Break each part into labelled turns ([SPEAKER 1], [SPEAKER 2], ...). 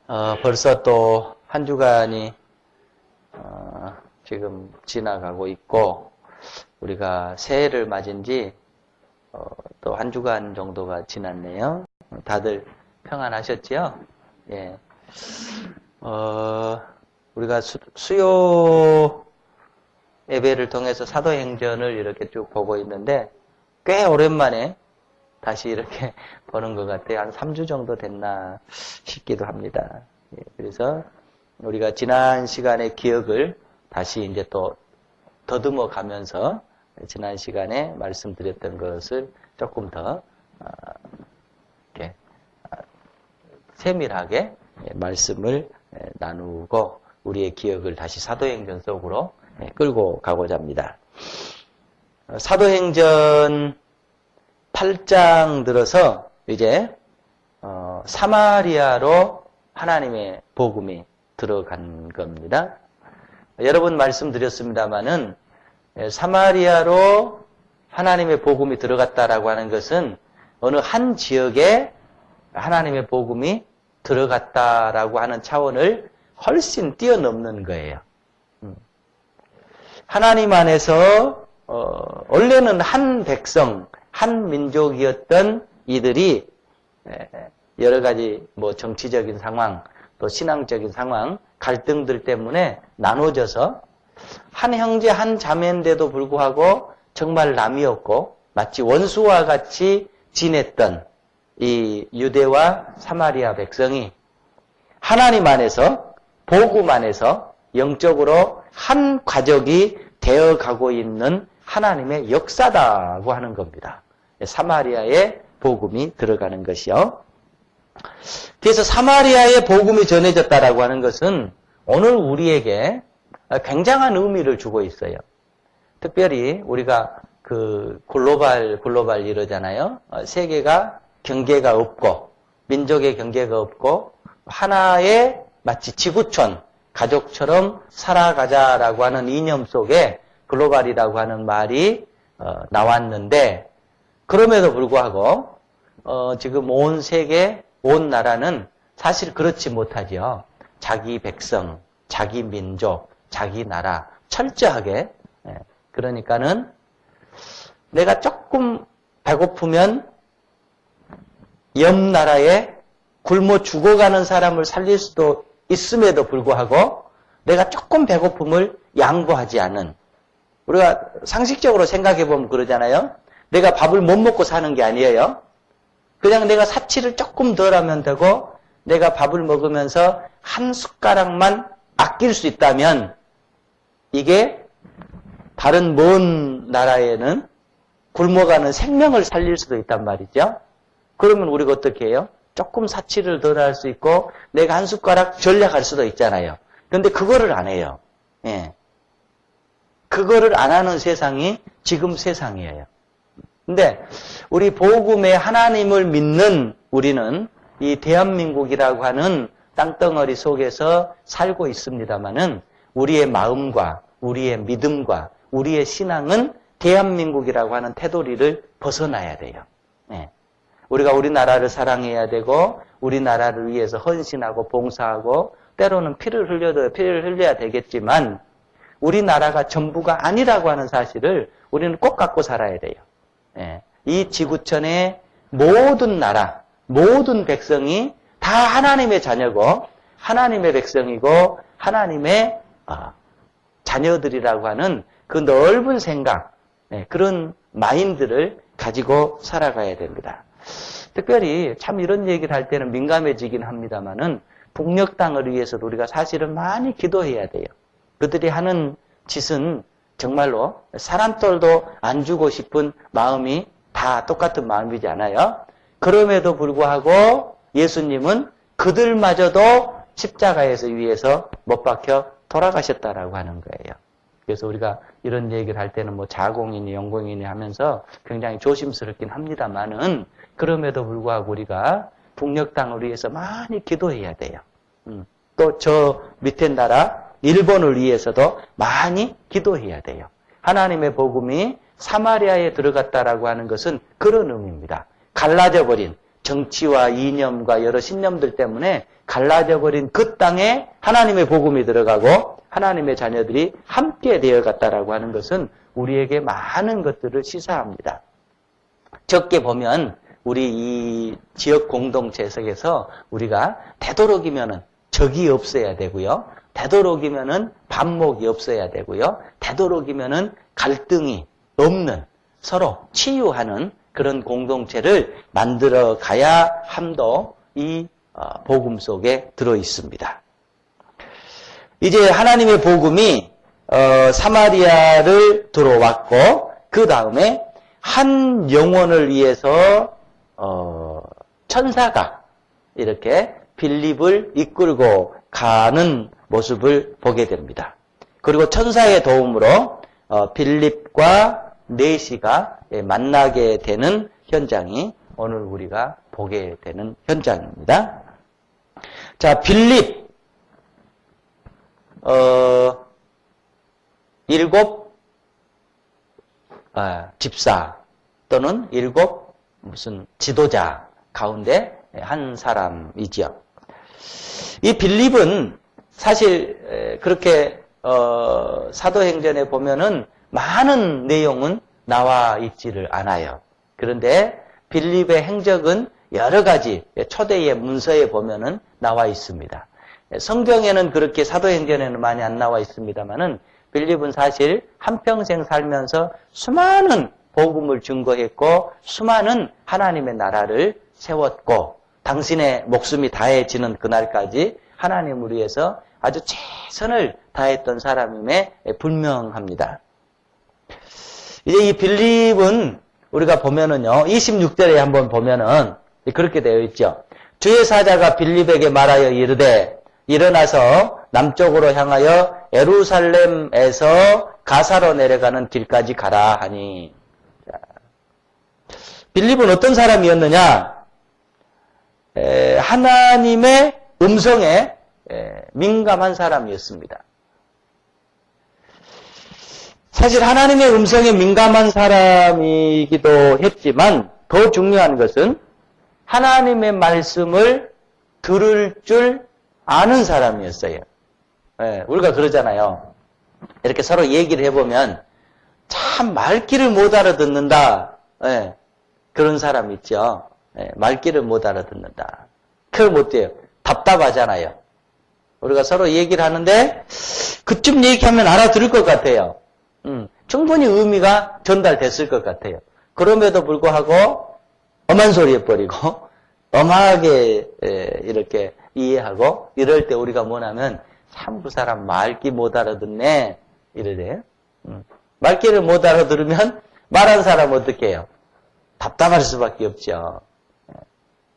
[SPEAKER 1] 벌써 또 한 주간이 지금 지나가고 있고 우리가 새해를 맞은 지 또 한 주간 정도가 지났네요. 다들 평안하셨지요? 예. 우리가 수요 예배를 통해서 사도행전을 이렇게 쭉 보고 있는데 꽤 오랜만에 다시 이렇게 보는 것 같아요. 한 3주 정도 됐나 싶기도 합니다. 예, 그래서 우리가 지난 시간의 기억을 다시 이제 또 더듬어 가면서 지난 시간에 말씀드렸던 것을 조금 더 이렇게 세밀하게 말씀을 나누고 우리의 기억을 다시 사도행전 속으로 끌고 가고자 합니다. 사도행전 8장 들어서 이제 사마리아로 하나님의 복음이 들어간 겁니다. 여러분 말씀드렸습니다마는 사마리아로 하나님의 복음이 들어갔다라고 하는 것은 어느 한 지역에 하나님의 복음이 들어갔다라고 하는 차원을 훨씬 뛰어넘는 거예요. 하나님 안에서 원래는 한 백성, 한 민족이었던 이들이 여러 가지 뭐 정치적인 상황, 또 신앙적인 상황, 갈등들 때문에 나눠져서 한 형제, 한 자매인데도 불구하고 정말 남이었고 마치 원수와 같이 지냈던 이 유대와 사마리아 백성이 하나님 안에서, 복음 안에서 영적으로 한 가족이 되어가고 있는 하나님의 역사다고 하는 겁니다. 사마리아에 복음이 들어가는 것이요. 그래서 사마리아에 복음이 전해졌다라고 하는 것은 오늘 우리에게 굉장한 의미를 주고 있어요. 특별히 우리가 그 글로벌 이러잖아요. 세계가 경계가 없고 민족의 경계가 없고 하나의 마치 지구촌 가족처럼 살아가자라고 하는 이념 속에 글로벌이라고 하는 말이 나왔는데 그럼에도 불구하고 지금 온 세계 온 나라는 사실 그렇지 못하죠. 자기 백성, 자기 민족, 자기 나라 철저하게 그러니까는 내가 조금 배고프면 옆 나라에 굶어 죽어가는 사람을 살릴 수도 있음에도 불구하고 내가 조금 배고픔을 양보하지 않은 우리가 상식적으로 생각해 보면 그러잖아요. 내가 밥을 못 먹고 사는 게 아니에요. 그냥 내가 사치를 조금 덜 하면 되고 내가 밥을 먹으면서 한 숟가락만 아낄 수 있다면 이게 다른 먼 나라에는 굶어가는 생명을 살릴 수도 있단 말이죠. 그러면 우리가 어떻게 해요? 조금 사치를 덜 할 수 있고 내가 한 숟가락 전략할 수도 있잖아요. 그런데 그거를 안 해요. 예. 그거를 안 하는 세상이 지금 세상이에요. 근데 우리 복음의 하나님을 믿는 우리는 이 대한민국이라고 하는 땅덩어리 속에서 살고 있습니다마는 우리의 마음과 우리의 믿음과 우리의 신앙은 대한민국이라고 하는 테두리를 벗어나야 돼요. 네. 우리가 우리나라를 사랑해야 되고 우리나라를 위해서 헌신하고 봉사하고 때로는 피를 흘려야 되겠지만 우리나라가 전부가 아니라고 하는 사실을 우리는 꼭 갖고 살아야 돼요. 예, 이 지구촌의 모든 나라, 모든 백성이 다 하나님의 자녀고 하나님의 백성이고 하나님의 자녀들이라고 하는 그 넓은 생각, 그런 마인드를 가지고 살아가야 됩니다. 특별히 참 이런 얘기를 할 때는 민감해지긴 합니다만은 북녘 땅을 위해서도 우리가 사실은 많이 기도해야 돼요. 그들이 하는 짓은 정말로 사람들도 안 주고 싶은 마음이 다 똑같은 마음이지 않아요? 그럼에도 불구하고 예수님은 그들마저도 십자가에서 위해서 못 박혀 돌아가셨다라고 하는 거예요. 그래서 우리가 이런 얘기를 할 때는 뭐 자공이니 영공이니 하면서 굉장히 조심스럽긴 합니다만은 그럼에도 불구하고 우리가 북녘 땅을 위해서 많이 기도해야 돼요. 또 저 밑에 나라 일본을 위해서도 많이 기도해야 돼요. 하나님의 복음이 사마리아에 들어갔다라고 하는 것은 그런 의미입니다. 갈라져 버린 정치와 이념과 여러 신념들 때문에 갈라져 버린 그 땅에 하나님의 복음이 들어가고 하나님의 자녀들이 함께 되어갔다라고 하는 것은 우리에게 많은 것들을 시사합니다. 적게 보면 우리 이 지역 공동체 속에서 우리가 되도록이면은 적이 없어야 되고요. 되도록이면은 반목이 없어야 되고요. 되도록이면은 갈등이 없는 서로 치유하는 그런 공동체를 만들어 가야 함도 이 복음 속에 들어 있습니다. 이제 하나님의 복음이 사마리아를 들어왔고 그 다음에 한 영혼을 위해서 천사가 이렇게 빌립을 이끌고 가는 모습을 보게 됩니다. 그리고 천사의 도움으로 빌립과 내시가 만나게 되는 현장이 오늘 우리가 보게 되는 현장입니다. 자, 빌립 일곱 집사 또는 일곱 무슨 지도자 가운데 한 사람이지요. 이 빌립은 사실 그렇게 사도행전에 보면은 많은 내용은 나와 있지를 않아요. 그런데 빌립의 행적은 여러 가지 초대의 문서에 보면은 나와 있습니다. 성경에는 그렇게 사도행전에는 많이 안 나와 있습니다만은 빌립은 사실 한평생 살면서 수많은 복음을 증거했고 수많은 하나님의 나라를 세웠고 당신의 목숨이 다해지는 그날까지 하나님을 위해서 아주 최선을 다했던 사람임에 분명합니다. 이제 이 빌립은 우리가 보면은요, 26절에 한번 보면은 그렇게 되어 있죠. 주의 사자가 빌립에게 말하여 이르되 일어나서 남쪽으로 향하여 예루살렘에서 가사로 내려가는 길까지 가라 하니. 자, 빌립은 어떤 사람이었느냐? 하나님의 음성에 민감한 사람이었습니다. 사실 하나님의 음성에 민감한 사람이기도 했지만 더 중요한 것은 하나님의 말씀을 들을 줄 아는 사람이었어요. 우리가 그러잖아요. 이렇게 서로 얘기를 해보면 참 말귀를 못 알아듣는다. 그런 사람 있죠. 말귀를 못 알아듣는다. 그걸 못해요. 답답하잖아요. 우리가 서로 얘기를 하는데 그쯤 얘기하면 알아들을 것 같아요. 충분히 의미가 전달됐을 것 같아요. 그럼에도 불구하고 엄한 소리 해버리고 엄하게 이렇게 이해하고 이럴 때 우리가 뭐냐면 참 그 사람 말귀 못 알아듣네 이러대요. 말귀를 못 알아들으면 말한 사람 어떻게 해요? 답답할 수밖에 없죠.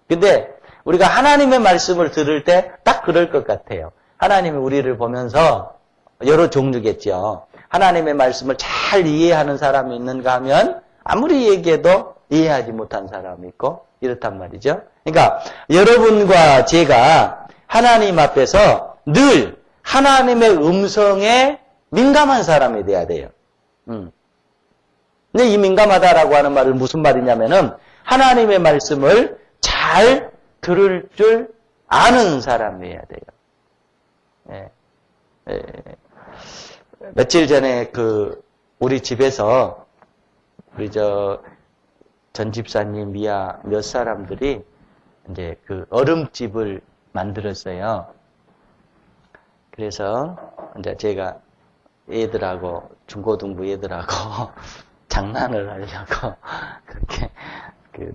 [SPEAKER 1] 근데 우리가 하나님의 말씀을 들을 때 딱 그럴 것 같아요. 하나님이 우리를 보면서 여러 종류겠죠. 하나님의 말씀을 잘 이해하는 사람이 있는가 하면 아무리 얘기해도 이해하지 못한 사람이 있고 이렇단 말이죠. 그러니까 여러분과 제가 하나님 앞에서 늘 하나님의 음성에 민감한 사람이 돼야 돼요. 근데 이 민감하다라고 하는 말은 무슨 말이냐면은 하나님의 말씀을 잘 들을 줄 아는 사람이어야 돼요. 며칠 전에 우리 집에서 우리 전 집사님 이하 몇 사람들이 이제 얼음집을 만들었어요. 그래서 이제 제가 애들하고 중고등부 애들하고 장난을 하려고 그렇게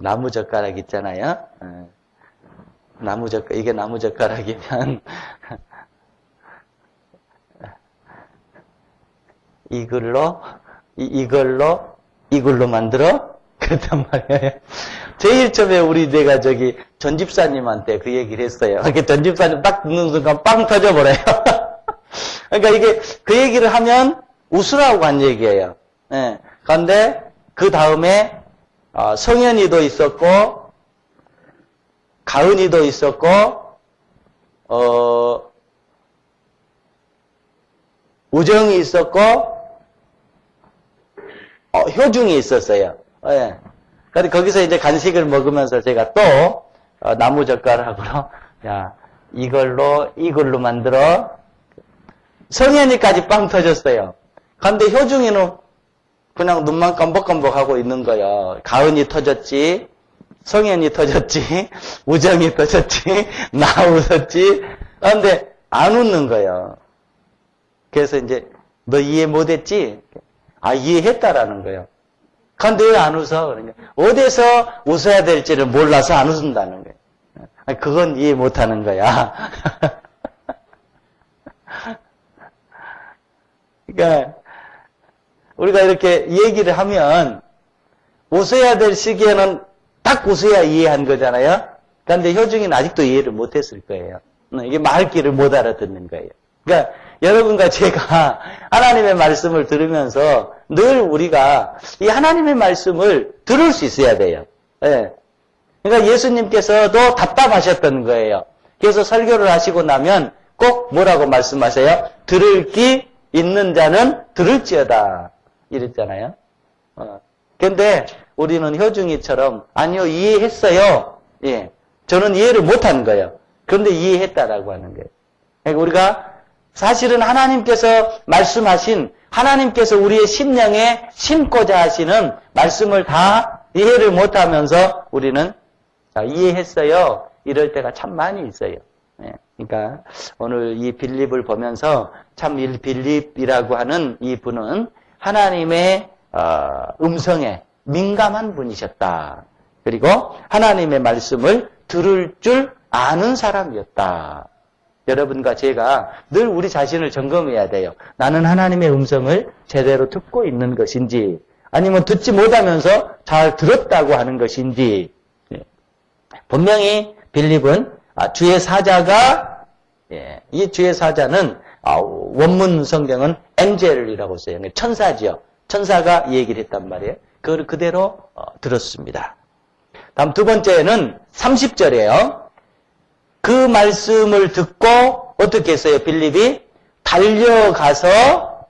[SPEAKER 1] 나무 젓가락 있잖아요. 이게 나무 젓가락이면 이걸로 만들어? 그랬단 말이에요. 제일 처음에 내가 전 집사님한테 그 얘기를 했어요. 이렇게 전 집사님 딱 듣는 순간 빵 터져버려요. 그러니까 이게 그 얘기를 하면 웃으라고 한 얘기예요. 그런데 그 다음에 성현이도 있었고 가은이도 있었고 우정이 있었고 효중이 있었어요. 근데 거기서 이제 간식을 먹으면서 제가 또 나무젓가락으로 야 이걸로 만들어. 성현이까지 빵 터졌어요. 그런데 효중이는 그냥 눈만 깜벅깜벅하고 있는 거예요. 가은이 터졌지, 성현이 터졌지, 우정이 터졌지, 나 웃었지. 그런데 안 웃는 거예요. 그래서 이제 너 이해 못했지? 이해했다라는 거예요. 그런데 왜 안 웃어? 그러니까 어디서 웃어야 될지를 몰라서 안 웃는다는 거예요. 그건 이해 못하는 거야. 그러니까 우리가 이렇게 얘기를 하면 웃어야 될 시기에는 딱 웃어야 이해한 거잖아요. 그런데 효중이는 아직도 이해를 못했을 거예요. 이게 말귀를 못 알아듣는 거예요. 그러니까 여러분과 제가 하나님의 말씀을 들으면서 늘 우리가 이 하나님의 말씀을 들을 수 있어야 돼요. 예. 그러니까 예수님께서도 답답하셨던 거예요. 그래서 설교를 하시고 나면 꼭 뭐라고 말씀하세요? 들을 귀 있는 자는 들을지어다. 이랬잖아요. 근데 우리는 효중이처럼 아니요, 이해했어요. 예. 저는 이해를 못한 거예요. 그런데 이해했다라고 하는 거예요. 그러니까 우리가 사실은 하나님께서 말씀하신, 하나님께서 우리의 심령에 심고자 하시는 말씀을 다 이해를 못하면서 우리는 이해했어요. 이럴 때가 참 많이 있어요. 예. 그러니까 오늘 이 빌립을 보면서 참 이 빌립이라고 하는 이 분은 하나님의 음성에 민감한 분이셨다. 그리고 하나님의 말씀을 들을 줄 아는 사람이었다. 여러분과 제가 늘 우리 자신을 점검해야 돼요. 나는 하나님의 음성을 제대로 듣고 있는 것인지, 아니면 듣지 못하면서 잘 들었다고 하는 것인지. 분명히 빌립은 주의 사자가, 이 주의 사자는 원문 성경은 엔젤이라고 써요. 천사지요. 천사가 이 얘기를 했단 말이에요. 그걸 그대로 들었습니다. 다음 두 번째는 30절이에요. 그 말씀을 듣고 어떻게 했어요? 빌립이 달려가서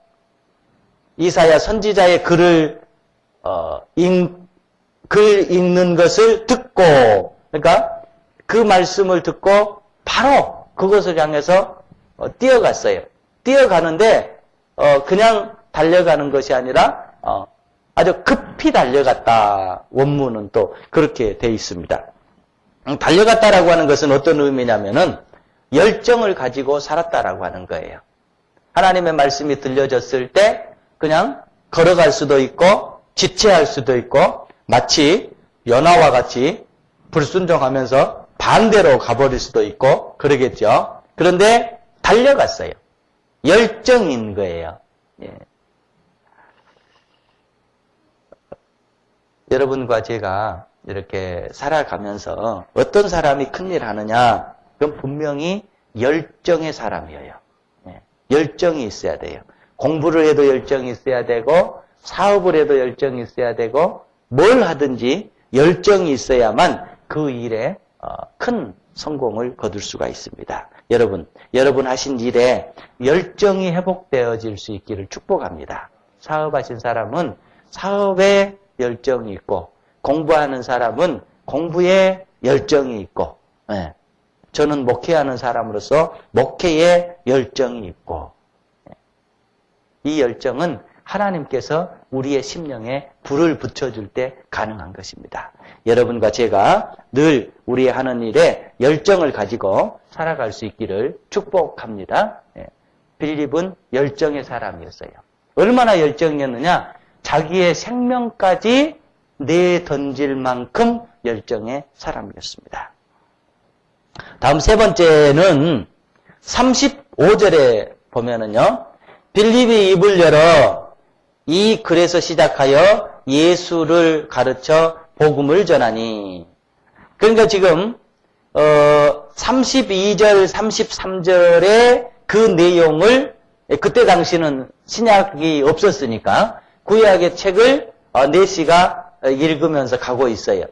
[SPEAKER 1] 이사야 선지자의 글을 글 읽는 것을 듣고, 그러니까 그 말씀을 듣고 바로 그것을 향해서 뛰어갔어요. 뛰어가는데 그냥 달려가는 것이 아니라 아주 급히 달려갔다. 원문은 또 그렇게 돼 있습니다. 달려갔다라고 하는 것은 어떤 의미냐면은 열정을 가지고 살았다라고 하는 거예요. 하나님의 말씀이 들려졌을 때 그냥 걸어갈 수도 있고 지체할 수도 있고 마치 연하와 같이 불순종하면서 반대로 가버릴 수도 있고 그러겠죠. 그런데 달려갔어요. 열정인 거예요. 예. 여러분과 제가 이렇게 살아가면서 어떤 사람이 큰일 하느냐? 그건 분명히 열정의 사람이에요. 예. 열정이 있어야 돼요. 공부를 해도 열정이 있어야 되고 사업을 해도 열정이 있어야 되고 뭘 하든지 열정이 있어야만 그 일에 큰 성공을 거둘 수가 있습니다. 여러분 하신 일에 열정이 회복되어질 수 있기를 축복합니다. 사업하신 사람은 사업에 열정이 있고 공부하는 사람은 공부에 열정이 있고, 예. 저는 목회하는 사람으로서 목회에 열정이 있고, 이 열정은 하나님께서 우리의 심령에 불을 붙여줄 때 가능한 것입니다. 여러분과 제가 늘 우리의 하는 일에 열정을 가지고 살아갈 수 있기를 축복합니다. 예. 빌립은 열정의 사람이었어요. 얼마나 열정이었느냐? 자기의 생명까지 내던질 만큼 열정의 사람이었습니다. 다음 세 번째는 35절에 보면은요, 빌립이 입을 열어 이 글에서 시작하여 예수를 가르쳐 복음을 전하니. 그러니까 지금 32절, 33절의 그 내용을 그때 당시는 신약이 없었으니까 구약의 책을 네시가 읽으면서 가고 있어요.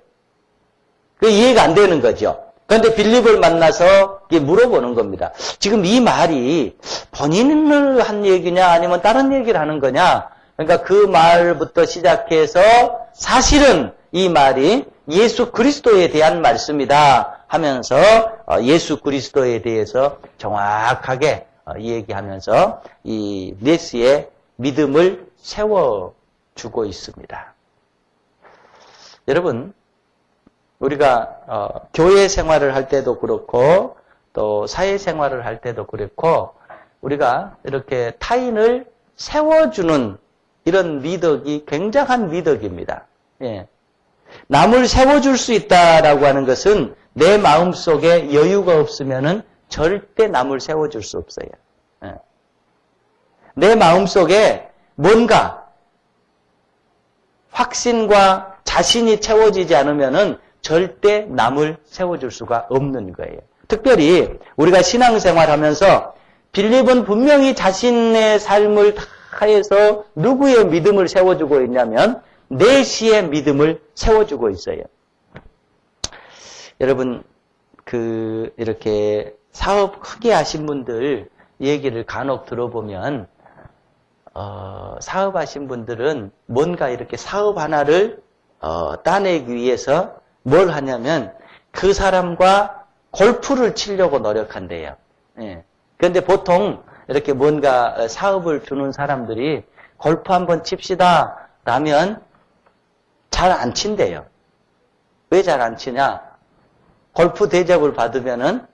[SPEAKER 1] 그 이해가 안 되는 거죠. 그런데 빌립을 만나서 물어보는 겁니다. 지금 이 말이 본인을 한 얘기냐 아니면 다른 얘기를 하는 거냐. 그러니까 그 말부터 시작해서 사실은 이 말이 예수 그리스도에 대한 말씀이다 하면서 예수 그리스도에 대해서 정확하게 얘기하면서 이 네스의 믿음을 세워주고 있습니다. 여러분, 우리가 교회 생활을 할 때도 그렇고 또 사회 생활을 할 때도 그렇고 우리가 이렇게 타인을 세워주는 이런 미덕이 굉장한 미덕입니다. 예. 남을 세워줄 수 있다라고 하는 것은 내 마음속에 여유가 없으면은 절대 남을 세워줄 수 없어요. 예. 내 마음속에 뭔가 확신과 자신이 채워지지 않으면은 절대 남을 세워줄 수가 없는 거예요. 특별히 우리가 신앙생활하면서 빌립은 분명히 자신의 삶을 다해서 누구의 믿음을 세워주고 있냐면 네시의 믿음을 세워주고 있어요. 여러분, 이렇게 사업 크게 하신 분들 얘기를 간혹 들어보면, 사업하신 분들은 뭔가 이렇게 사업 하나를, 따내기 위해서 뭘 하냐면 그 사람과 골프를 치려고 노력한대요. 예. 그런데 보통 이렇게 뭔가 사업을 주는 사람들이 골프 한번 칩시다 라면 잘 안 친대요. 왜 잘 안 치냐? 골프 대접을 받으면은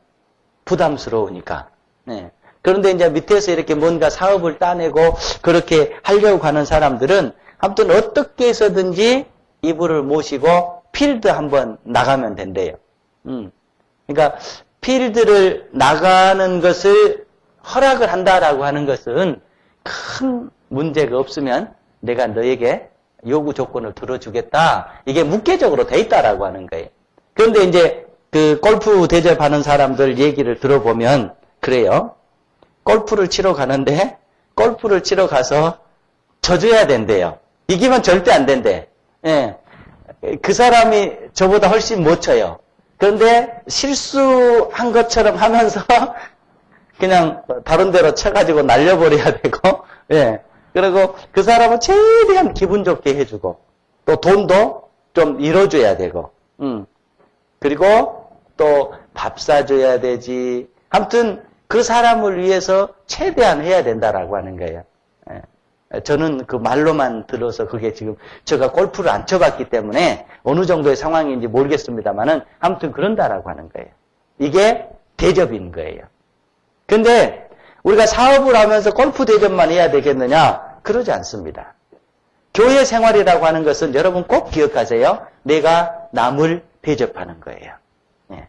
[SPEAKER 1] 부담스러우니까. 네. 그런데 이제 밑에서 이렇게 뭔가 사업을 따내고 그렇게 하려고 하는 사람들은 아무튼 어떻게 해서든지 이분을 모시고 필드 한번 나가면 된대요. 그러니까 필드를 나가는 것을 허락을 한다라고 하는 것은 큰 문제가 없으면 내가 너에게 요구 조건을 들어주겠다. 이게 묵계적으로 돼 있다라고 하는 거예요. 그런데 이제 그 골프 대접하는 사람들 얘기를 들어보면 그래요. 골프를 치러 가는데 골프를 치러 가서 져줘야 된대요. 이기면 절대 안 된대. 예. 그 사람이 저보다 훨씬 못 쳐요. 그런데 실수한 것처럼 하면서 그냥 다른 데로 쳐가지고 날려버려야 되고, 예. 그리고 그 사람은 최대한 기분 좋게 해주고, 또 돈도 좀 잃어줘야 되고, 그리고 또 밥 사줘야 되지. 아무튼 그 사람을 위해서 최대한 해야 된다라고 하는 거예요. 예. 저는 그 말로만 들어서 그게 지금 제가 골프를 안 쳐봤기 때문에 어느 정도의 상황인지 모르겠습니다만은 아무튼 그런다라고 하는 거예요. 이게 대접인 거예요. 근데 우리가 사업을 하면서 골프 대접만 해야 되겠느냐? 그러지 않습니다. 교회 생활이라고 하는 것은 여러분 꼭 기억하세요. 내가 남을 대접하는 거예요. 예.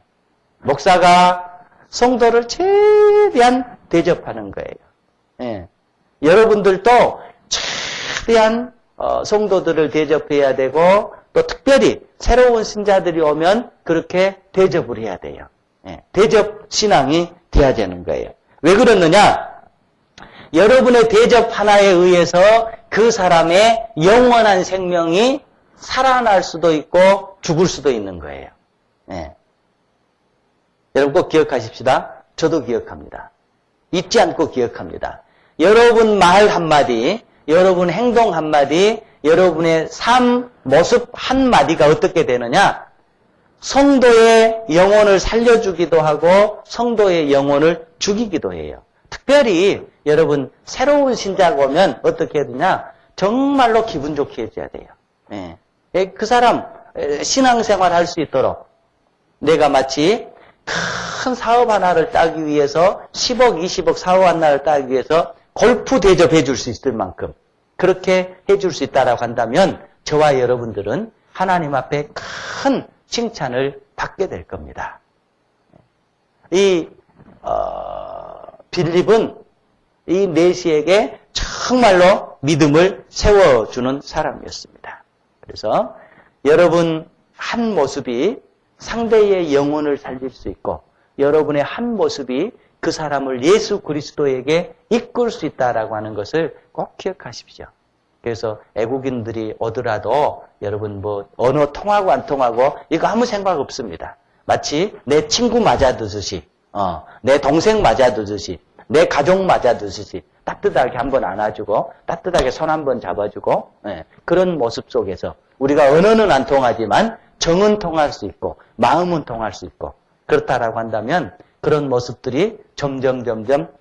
[SPEAKER 1] 목사가 성도를 최대한 대접하는 거예요. 예. 여러분들도 최대한 성도들을 대접해야 되고 또 특별히 새로운 신자들이 오면 그렇게 대접을 해야 돼요. 예. 대접 신앙이 돼야 되는 거예요. 왜 그러느냐? 여러분의 대접 하나에 의해서 그 사람의 영원한 생명이 살아날 수도 있고 죽을 수도 있는 거예요. 예. 여러분 꼭 기억하십시다. 저도 기억합니다. 잊지 않고 기억합니다. 여러분 말 한마디, 여러분 행동 한마디, 여러분의 삶, 모습 한마디가 어떻게 되느냐? 성도의 영혼을 살려주기도 하고 성도의 영혼을 죽이기도 해요. 특별히 여러분 새로운 신자가 오면 어떻게 해야 되냐? 정말로 기분 좋게 해줘야 돼요. 예. 그 사람 신앙생활 할 수 있도록 내가 마치 큰 사업 하나를 따기 위해서 10억, 20억 사업 하나를 따기 위해서 골프 대접해 줄 수 있을 만큼 그렇게 해줄 수 있다라고 한다면 저와 여러분들은 하나님 앞에 큰 칭찬을 받게 될 겁니다. 이 빌립은 이 네시에게 정말로 믿음을 세워주는 사람이었습니다. 그래서 여러분 한 모습이 상대의 영혼을 살릴 수 있고 여러분의 한 모습이 그 사람을 예수 그리스도에게 이끌 수 있다라고 하는 것을 꼭 기억하십시오. 그래서 애국인들이 오더라도 여러분 뭐 언어 통하고 안 통하고 이거 아무 생각 없습니다. 마치 내 친구 맞아두듯이 내 동생 맞아두듯이 내 가족 맞아두듯이 따뜻하게 한번 안아주고 따뜻하게 손 한번 잡아주고 그런 모습 속에서 우리가 언어는 안 통하지만 정은 통할 수 있고 마음은 통할 수 있고 그렇다라고 한다면 그런 모습들이 점점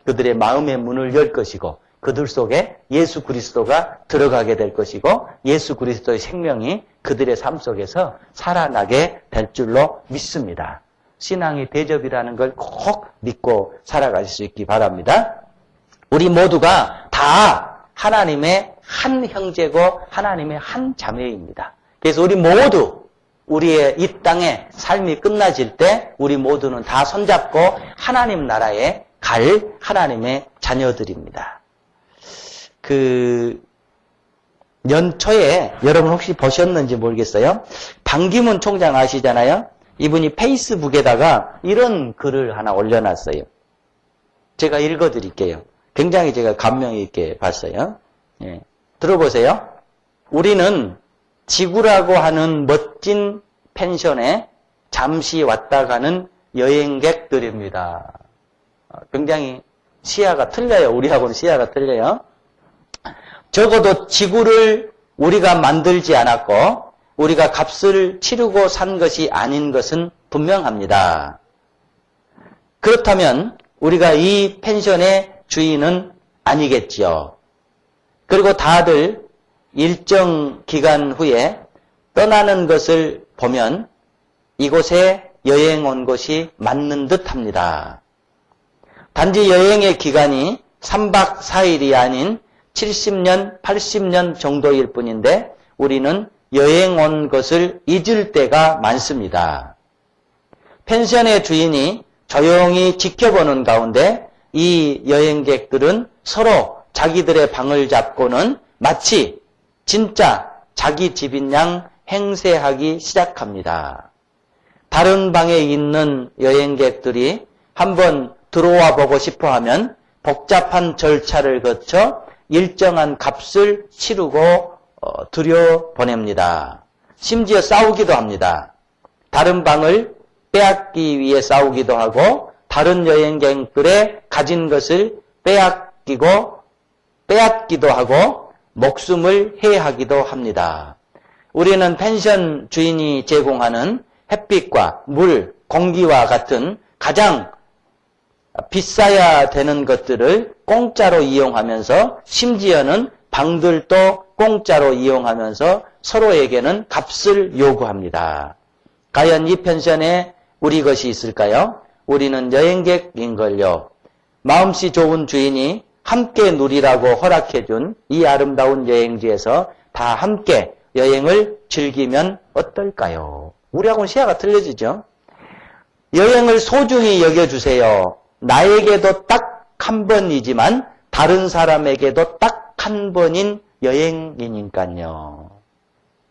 [SPEAKER 1] 그들의 마음의 문을 열 것이고 그들 속에 예수 그리스도가 들어가게 될 것이고 예수 그리스도의 생명이 그들의 삶 속에서 살아나게 될 줄로 믿습니다. 신앙이 대접이라는 걸 꼭 믿고 살아갈 수 있기 바랍니다. 우리 모두가 다 하나님의 한 형제고 하나님의 한 자매입니다. 그래서 우리 모두 우리의 이 땅에 삶이 끝나질 때 우리 모두는 다 손잡고 하나님 나라에 갈 하나님의 자녀들입니다. 연초에 여러분 혹시 보셨는지 모르겠어요. 반기문 총장 아시잖아요. 이분이 페이스북에다가 이런 글을 하나 올려놨어요. 제가 읽어드릴게요. 굉장히 제가 감명 있게 봤어요. 예. 들어보세요. 우리는 지구라고 하는 멋진 펜션에 잠시 왔다 가는 여행객들입니다. 굉장히 시야가 틀려요. 우리하고는 시야가 틀려요. 적어도 지구를 우리가 만들지 않았고 우리가 값을 치르고 산 것이 아닌 것은 분명합니다. 그렇다면 우리가 이 펜션의 주인은 아니겠지요. 그리고 다들 일정 기간 후에 떠나는 것을 보면 이곳에 여행 온 것이 맞는 듯 합니다. 단지 여행의 기간이 3박 4일이 아닌 70년, 80년 정도일 뿐인데 우리는 여행 온 것을 잊을 때가 많습니다. 펜션의 주인이 조용히 지켜보는 가운데 이 여행객들은 서로 자기들의 방을 잡고는 마치 진짜 자기 집인 양 행세하기 시작합니다. 다른 방에 있는 여행객들이 한번 들어와 보고 싶어 하면 복잡한 절차를 거쳐 일정한 값을 치르고 들여보냅니다. 심지어 싸우기도 합니다. 다른 방을 빼앗기 위해 싸우기도 하고 다른 여행객들의 가진 것을 빼앗기도 하고 목숨을 해하기도 합니다. 우리는 펜션 주인이 제공하는 햇빛과 물, 공기와 같은 가장 비싸야 되는 것들을 공짜로 이용하면서 심지어는 방들도 공짜로 이용하면서 서로에게는 값을 요구합니다. 과연 이 펜션에 우리 것이 있을까요? 우리는 여행객인걸요. 마음씨 좋은 주인이 함께 누리라고 허락해준 이 아름다운 여행지에서 다 함께 여행을 즐기면 어떨까요? 우리하고는 시야가 틀려지죠? 여행을 소중히 여겨주세요. 나에게도 딱 한 번이지만 다른 사람에게도 딱 한 번인 여행이니까요.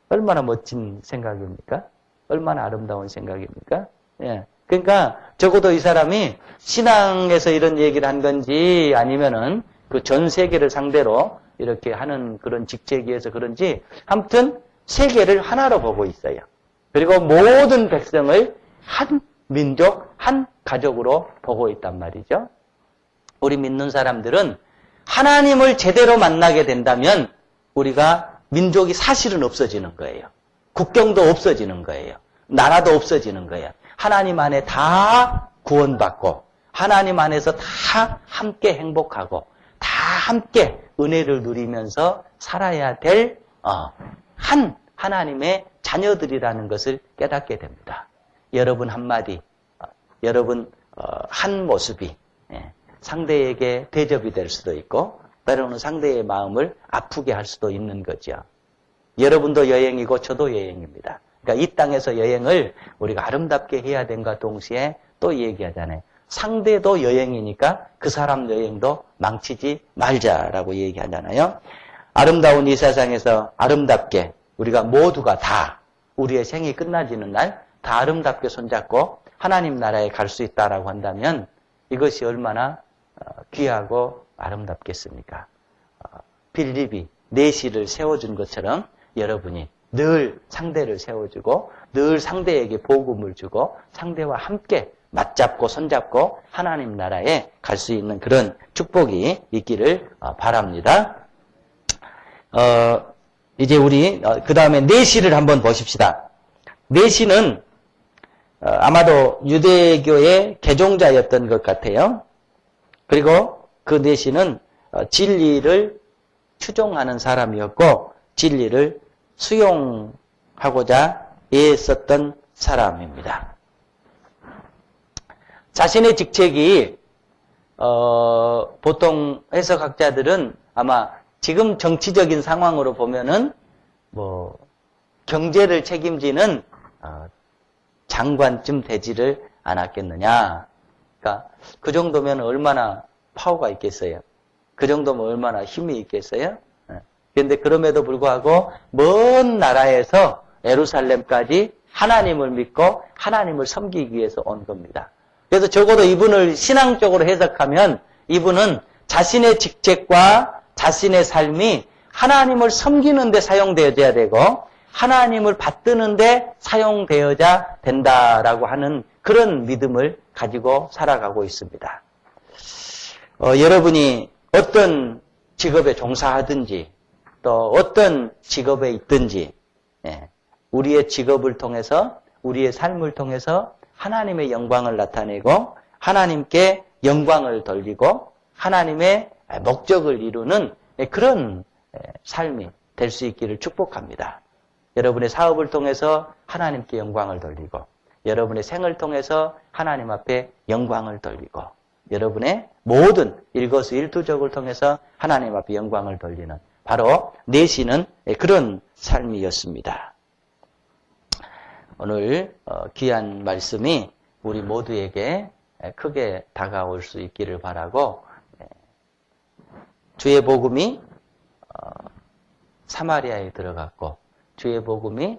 [SPEAKER 1] 얼마나 멋진 생각입니까? 얼마나 아름다운 생각입니까? 예. 그러니까 적어도 이 사람이 신앙에서 이런 얘기를 한 건지 아니면은 그 전 세계를 상대로 이렇게 하는 그런 직책이어서 그런지 아무튼 세계를 하나로 보고 있어요. 그리고 모든 백성을 한 민족, 한 가족으로 보고 있단 말이죠. 우리 믿는 사람들은 하나님을 제대로 만나게 된다면 우리가 민족이 사실은 없어지는 거예요. 국경도 없어지는 거예요. 나라도 없어지는 거예요. 하나님 안에 다 구원받고 하나님 안에서 다 함께 행복하고 다 함께 은혜를 누리면서 살아야 될 하나님의 자녀들이라는 것을 깨닫게 됩니다. 여러분 한마디, 여러분 한 모습이 상대에게 대접이 될 수도 있고 때로는 상대의 마음을 아프게 할 수도 있는 거죠. 여러분도 여행이고 저도 여행입니다. 그러니까 이 땅에서 여행을 우리가 아름답게 해야 된과 동시에 또 얘기하잖아요. 상대도 여행이니까 그 사람 여행도 망치지 말자라고 얘기하잖아요. 아름다운 이 세상에서 아름답게 우리가 모두가 다 우리의 생이 끝나지는 날 다 아름답게 손잡고 하나님 나라에 갈 수 있다라고 한다면 이것이 얼마나 귀하고 아름답겠습니까? 빌립이 내시를 세워준 것처럼 여러분이 늘 상대를 세워주고 늘 상대에게 복음을 주고 상대와 함께 맞잡고 손잡고 하나님 나라에 갈 수 있는 그런 축복이 있기를 바랍니다. 이제 우리 그 다음에 내시를 한번 보십시다. 내시는 아마도 유대교의 개종자였던 것 같아요. 그리고 그 내시는 진리를 추종하는 사람이었고 진리를 수용하고자 애썼던 사람입니다. 자신의 직책이 보통 해석학자들은 아마 지금 정치적인 상황으로 보면은 뭐 경제를 책임지는 장관쯤 되지를 않았겠느냐. 그러니까 그 정도면 얼마나 파워가 있겠어요. 그 정도면 얼마나 힘이 있겠어요. 그런데 그럼에도 불구하고 먼 나라에서 예루살렘까지 하나님을 믿고 하나님을 섬기기 위해서 온 겁니다. 그래서 적어도 이분을 신앙적으로 해석하면 이분은 자신의 직책과 자신의 삶이 하나님을 섬기는 데 사용되어야 되고 하나님을 받드는 데 사용되어야 된다라고 하는 그런 믿음을 가지고 살아가고 있습니다. 여러분이 어떤 직업에 종사하든지 또 어떤 직업에 있든지 우리의 직업을 통해서 우리의 삶을 통해서 하나님의 영광을 나타내고 하나님께 영광을 돌리고 하나님의 목적을 이루는 그런 삶이 될 수 있기를 축복합니다. 여러분의 사업을 통해서 하나님께 영광을 돌리고 여러분의 생을 통해서 하나님 앞에 영광을 돌리고 여러분의 모든 일거수일투족을 통해서 하나님 앞에 영광을 돌리는 바로 내시는 그런 삶이었습니다. 오늘 귀한 말씀이 우리 모두에게 크게 다가올 수 있기를 바라고 주의 복음이 사마리아에 들어갔고 주의 복음이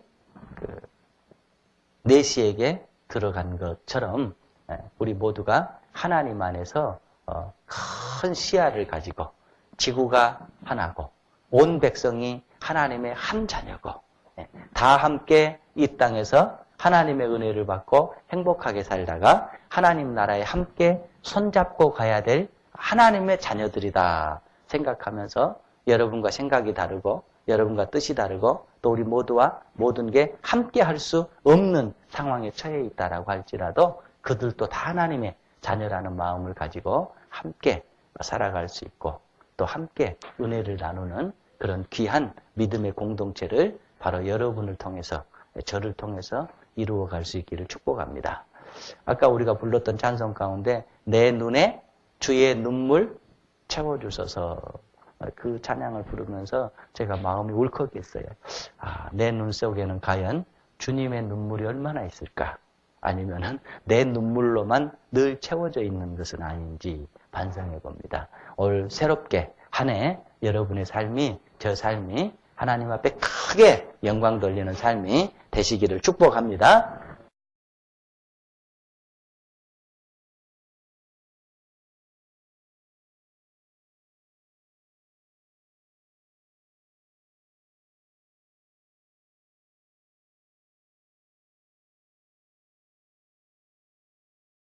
[SPEAKER 1] 내시에게 들어간 것처럼 우리 모두가 하나님 안에서 큰 시야를 가지고 지구가 하나고 온 백성이 하나님의 한 자녀고 다 함께 이 땅에서 하나님의 은혜를 받고 행복하게 살다가 하나님 나라에 함께 손잡고 가야 될 하나님의 자녀들이다 생각하면서 여러분과 생각이 다르고 여러분과 뜻이 다르고 또 우리 모두와 모든 게 함께 할 수 없는 상황에 처해 있다라고 할지라도 그들도 다 하나님의 자녀라는 마음을 가지고 함께 살아갈 수 있고 또 함께 은혜를 나누는 그런 귀한 믿음의 공동체를 바로 여러분을 통해서 저를 통해서 이루어갈 수 있기를 축복합니다. 아까 우리가 불렀던 찬송 가운데 내 눈에 주의 눈물 채워주소서 그 찬양을 부르면서 제가 마음이 울컥했어요. 내 눈 속에는 과연 주님의 눈물이 얼마나 있을까? 아니면은 내 눈물로만 늘 채워져 있는 것은 아닌지 반성해 봅니다. 올 새롭게 한 해 여러분의 삶이 저 삶이 하나님 앞에 크게 영광 돌리는 삶이 되시기를 축복합니다.